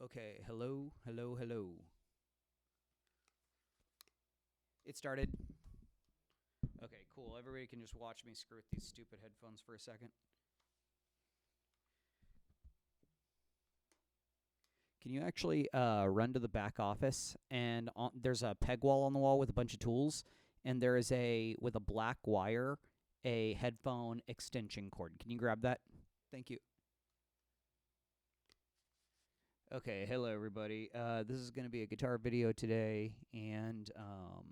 Okay, hello, hello, hello. It started. Okay, cool. Everybody can just watch me screw with these stupid headphones for a second. Can you actually run to the back office? And there's a peg wall on the wall with a bunch of tools, and there is with a black wire, a headphone extension cord. Can you grab that? Thank you. Okay, hello everybody. This is going to be a guitar video today, and I'm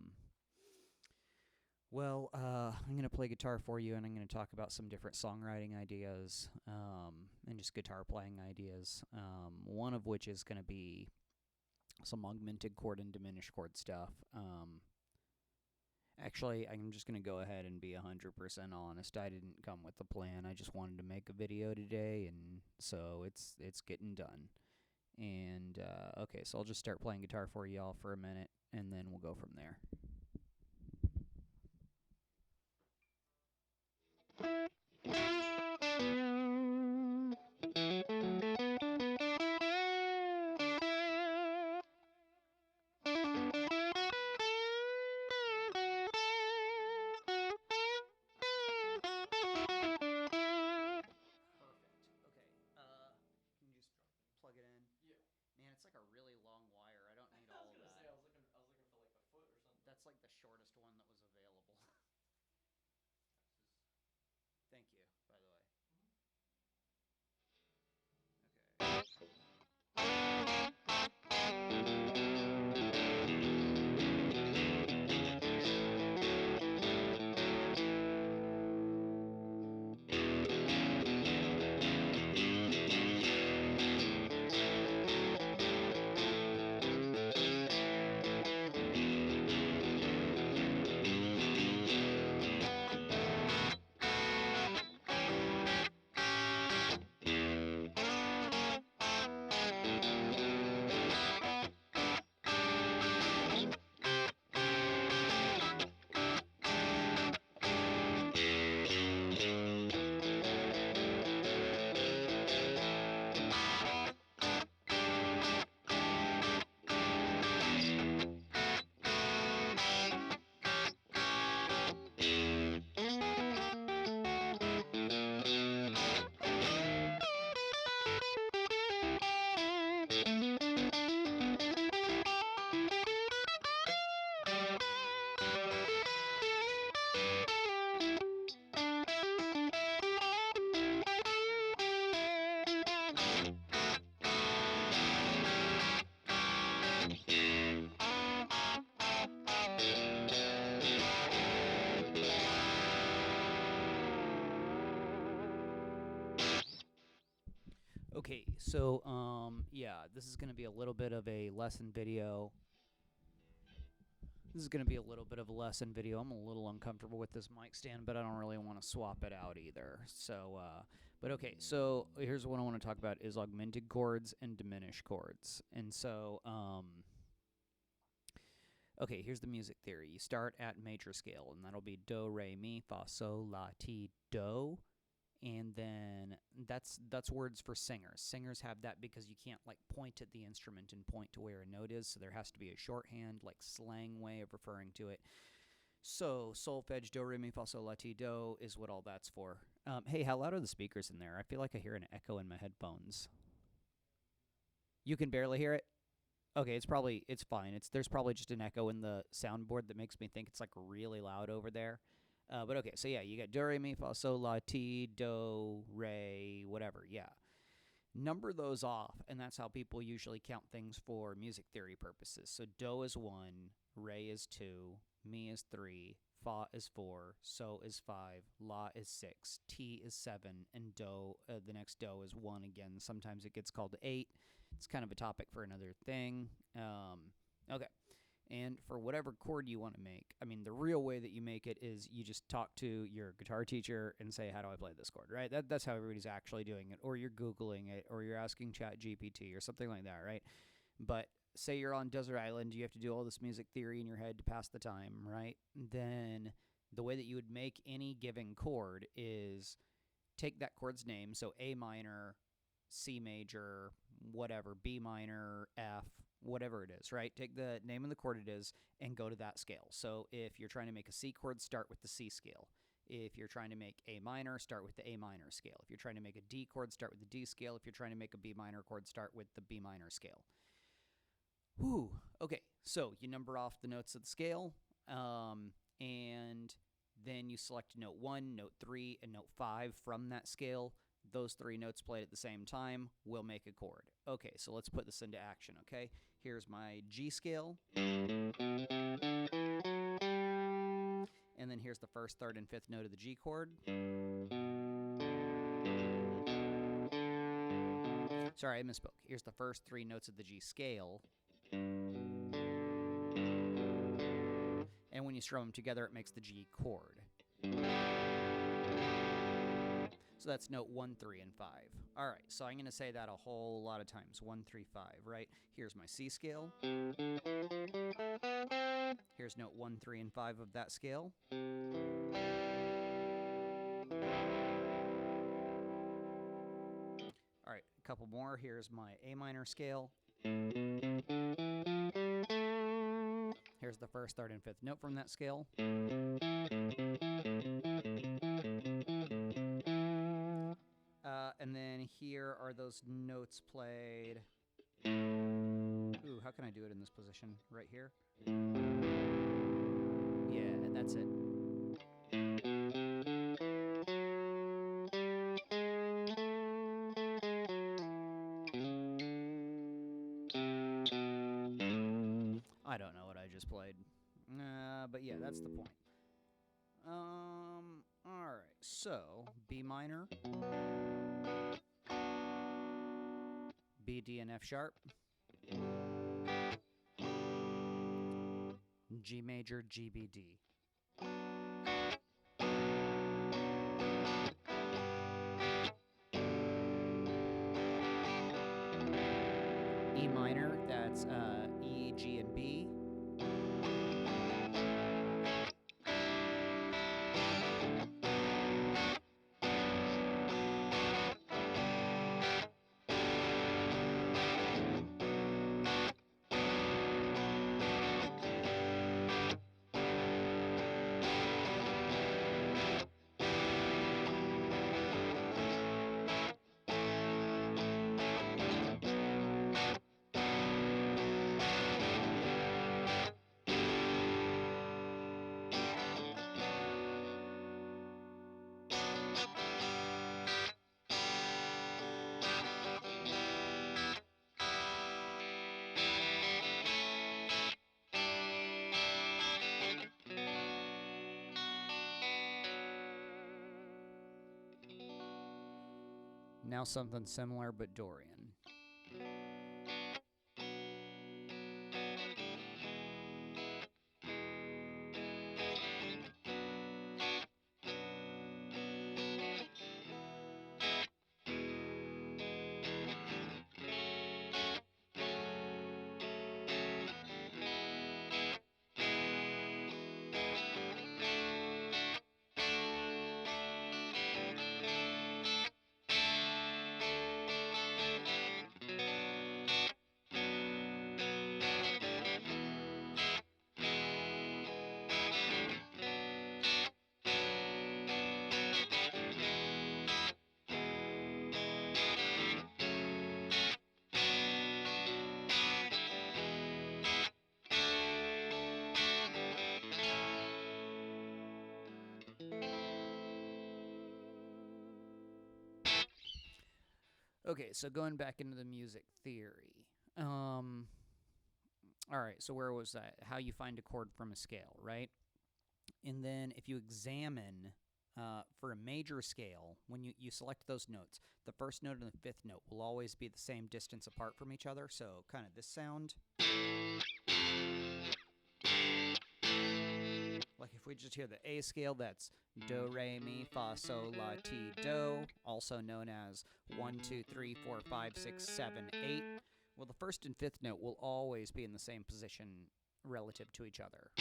going to play guitar for you, and I'm going to talk about some different songwriting ideas and just guitar playing ideas. One of which is going to be some augmented chord and diminished chord stuff. Actually, I'm just going to go ahead and be 100% honest. I didn't come with a plan. I just wanted to make a video today, and so it's getting done. And okay, so I'll just start playing guitar for y'all for a minute, and then we'll go from there. Plug it in. Yeah. Man, it's like a really long wire. I don't need all of that. I was gonna say I was looking for like a foot or something. That's like the shortest one that was available. Thank you, by the way. Okay. Okay, so yeah, this is going to be a little bit of a lesson video. This is going to be a little bit of a lesson video. I'm a little uncomfortable with this mic stand, but I don't really want to swap it out either. So, but okay, so here's what I want to talk about is augmented chords and diminished chords. And so, okay, here's the music theory. You start at major scale, and that'll be do, re, mi, fa, sol, la, ti, do. And then that's words for singers. Singers have that because you can't like point at the instrument and point to where a note is, so there has to be a shorthand, like slang way of referring to it. So solfege, do, re, mi, fa, sol, la, ti, do is what all that's for. Hey, how loud are the speakers in there? I feel like I hear an echo in my headphones. You can barely hear it? Okay, it's fine. There's probably just an echo in the soundboard that makes me think it's like really loud over there. But okay, so yeah, you got do, re, mi, fa, sol, la, ti, do, re, whatever, yeah. Number those off, and that's how people usually count things for music theory purposes. So do is 1, re is 2, mi is 3, fa is 4, so is 5, la is 6, ti is 7, and do, the next do is 1 again. Sometimes it gets called 8. It's kind of a topic for another thing. Okay. And for whatever chord you want to make, I mean, the real way that you make it is you just talk to your guitar teacher and say, how do I play this chord, right? That's how everybody's actually doing it. Or you're Googling it, or you're asking ChatGPT or something like that, right? But say you're on Desert Island, you have to do all this music theory in your head to pass the time, right? Then the way that you would make any given chord is take that chord's name, so A minor, C major, whatever, B minor, F, whatever it is, right? Take the name of the chord it is and go to that scale. So if you're trying to make a C chord, start with the C scale. If you're trying to make A minor, start with the A minor scale. If you're trying to make a D chord, start with the D scale. If you're trying to make a B minor chord, start with the B minor scale. Whew. Okay, so you number off the notes of the scale, and then you select note 1, note 3, and note 5 from that scale. Those 3 notes played at the same time will make a chord. Okay, so let's put this into action, okay? Here's my G scale. And then here's the 1st, 3rd, and 5th note of the G chord. Sorry, I misspoke. Here's the first 3 notes of the G scale. And when you strum them together, it makes the G chord. So that's note 1, 3, and 5. All right, so I'm going to say that a whole lot of times. 1, 3, 5, right? Here's my C scale. Here's note 1, 3, and 5 of that scale. All right, a couple more. Here's my A minor scale. Here's the 1st, 3rd, and 5th note from that scale. And then here are those notes played. Ooh, how can I do it in this position? Right here? Yeah, and that's it. I don't know what I just played. But yeah, that's the point. Alright, so B minor, B, D, and F sharp, G major, G, B, D. E minor, that's E, G, and B. Now something similar, but Dorian. Okay, so going back into the music theory. All right, so where was that? How you find a chord from a scale, right? And then if you examine for a major scale, when you select those notes, the 1st note and the 5th note will always be the same distance apart from each other. So kind of this sound. Like if we just hear the A scale, that's do, re, mi, fa, sol, la, ti, do, also known as 1, 2, 3, 4, 5, 6, 7, 8. Well, the 1st and 5th note will always be in the same position relative to each other.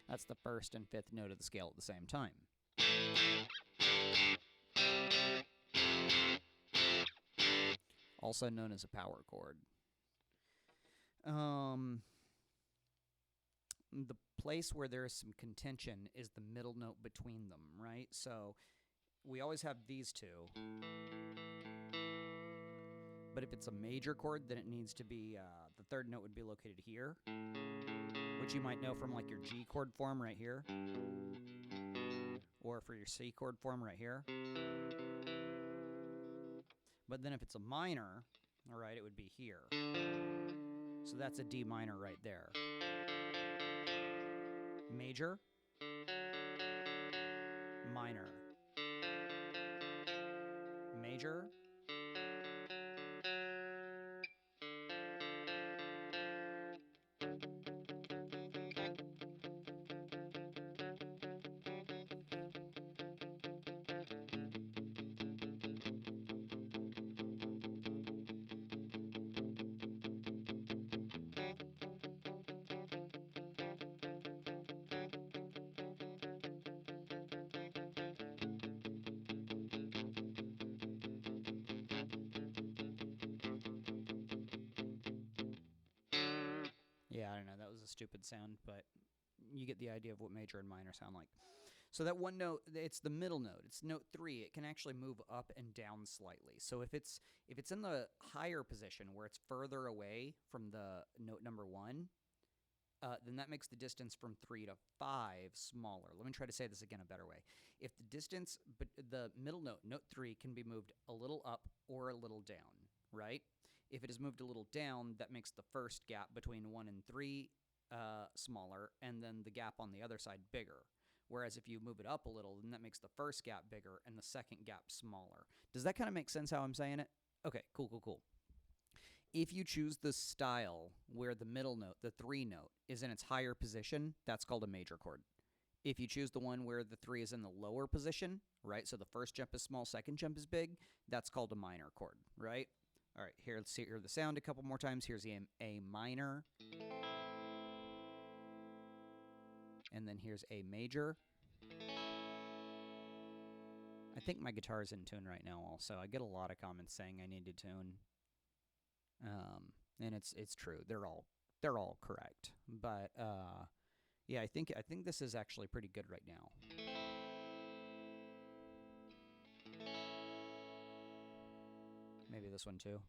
That's the 1st and 5th note of the scale at the same time. also known as a power chord. The place where there is some contention is the middle note between them, right? So we always have these two. But if it's a major chord, then it needs to be, the third note would be located here, which you might know from like your G chord form right here, or for your C chord form right here. But then if it's a minor, all right, it would be here. So that's a D minor right there. Major, minor, major, yeah, I don't know, that was a stupid sound, but you get the idea of what major and minor sound like. So that one note, it's the middle note. It's note 3. It can actually move up and down slightly. So if it's in the higher position where it's further away from the note number 1, then that makes the distance from 3 to 5 smaller. Let me try to say this again a better way. If the distance, the middle note, note 3, can be moved a little up or a little down, right? If it is moved a little down, that makes the first gap between 1 and 3 smaller, and then the gap on the other side bigger. Whereas if you move it up a little, then that makes the first gap bigger and the second gap smaller. Does that kind of make sense how I'm saying it? Okay, cool. If you choose the style where the middle note, the 3 note, is in its higher position, that's called a major chord. If you choose the one where the 3 is in the lower position, right, so the first jump is small, second jump is big, that's called a minor chord, right? All right, here, let's hear the sound a couple more times. Here's the A minor. And then here's A major. I think my guitar is in tune right now also. I get a lot of comments saying I need to tune. And it's true. They're all correct. But yeah, I think this is actually pretty good right now. Maybe this one too.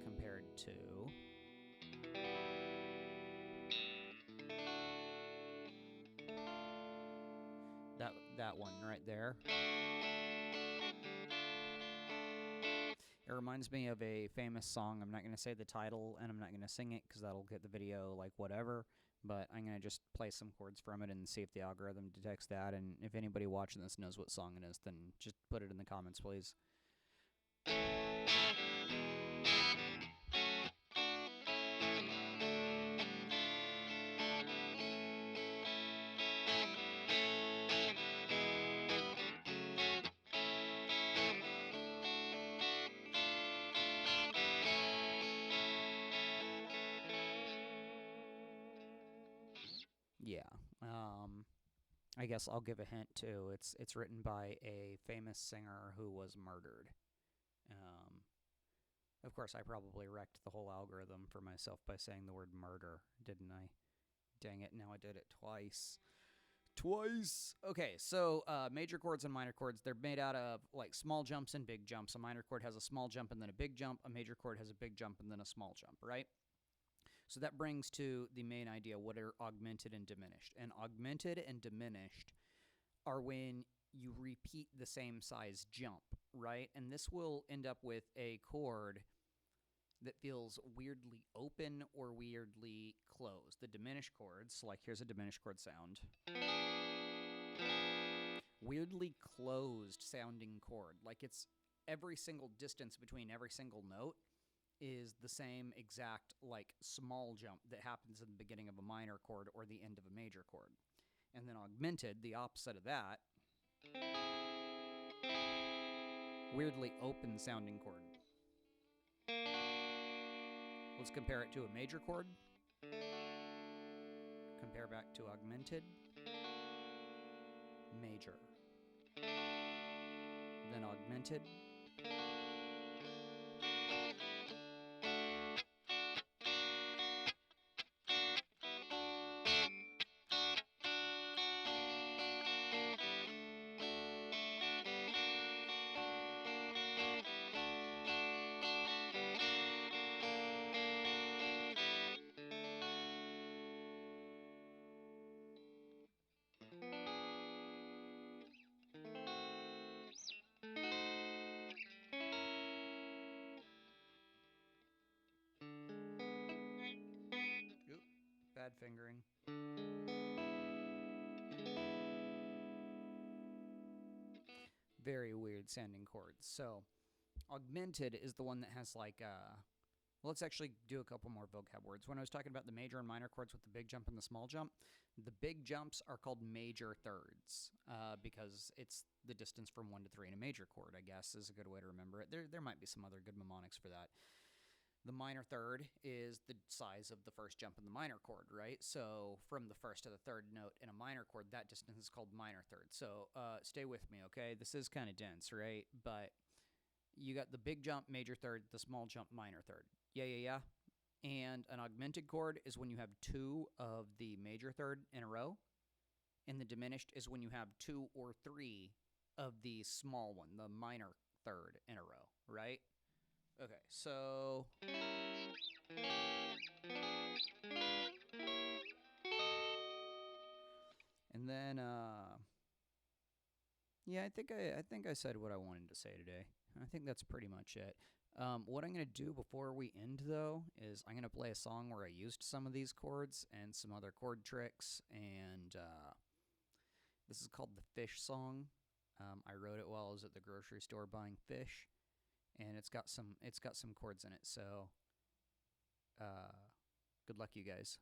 Compared to that one right there. It reminds me of a famous song. I'm not going to say the title, and I'm not going to sing it because that'll get the video like whatever. But I'm going to just play some chords from it and see if the algorithm detects that. And if anybody watching this knows what song it is, then just put it in the comments, please. Yeah. I guess I'll give a hint too. It's written by a famous singer who was murdered. Of course, I probably wrecked the whole algorithm for myself by saying the word murder, didn't I? Dang it, now I did it twice. Okay, so major chords and minor chords, they're made out of like small jumps and big jumps. A minor chord has a small jump and then a big jump. A major chord has a big jump and then a small jump, right? So that brings to the main idea, what are augmented and diminished? And augmented and diminished are when you repeat the same size jump, right? And this will end up with a chord that feels weirdly open or weirdly closed. The diminished chords, like here's a diminished chord sound. Weirdly closed sounding chord. Like it's every single distance between every single note is the same exact like small jump that happens in the beginning of a minor chord or the end of a major chord. And then augmented, the opposite of that, weirdly open sounding chord. Let's compare it to a major chord. Compare back to augmented. Major. Then augmented. bad fingering. Very weird sounding chords. So, Augmented is the one that has like well, let's actually do a couple more vocab words. When I was talking about the major and minor chords with the big jump and the small jump, the big jumps are called major thirds because it's the distance from 1 to 3 in a major chord, I guess, is a good way to remember it. There might be some other good mnemonics for that. The minor third is the size of the first jump in the minor chord, right? So from the first to the third note in a minor chord, that distance is called minor third. So stay with me, okay? This is kind of dense, right? But you got the big jump, major third, the small jump, minor third. Yeah. And an augmented chord is when you have 2 of the major third in a row. And the diminished is when you have 2 or 3 of the small one, the minor third in a row, right? Okay, so and then yeah, I think I said what I wanted to say today. I think that's pretty much it. What I'm going to do before we end, though, is I'm going to play a song where I used some of these chords and some other chord tricks, and this is called the Fish Song. I wrote it while I was at the grocery store buying fish, and it's got some chords in it. So, good luck, you guys.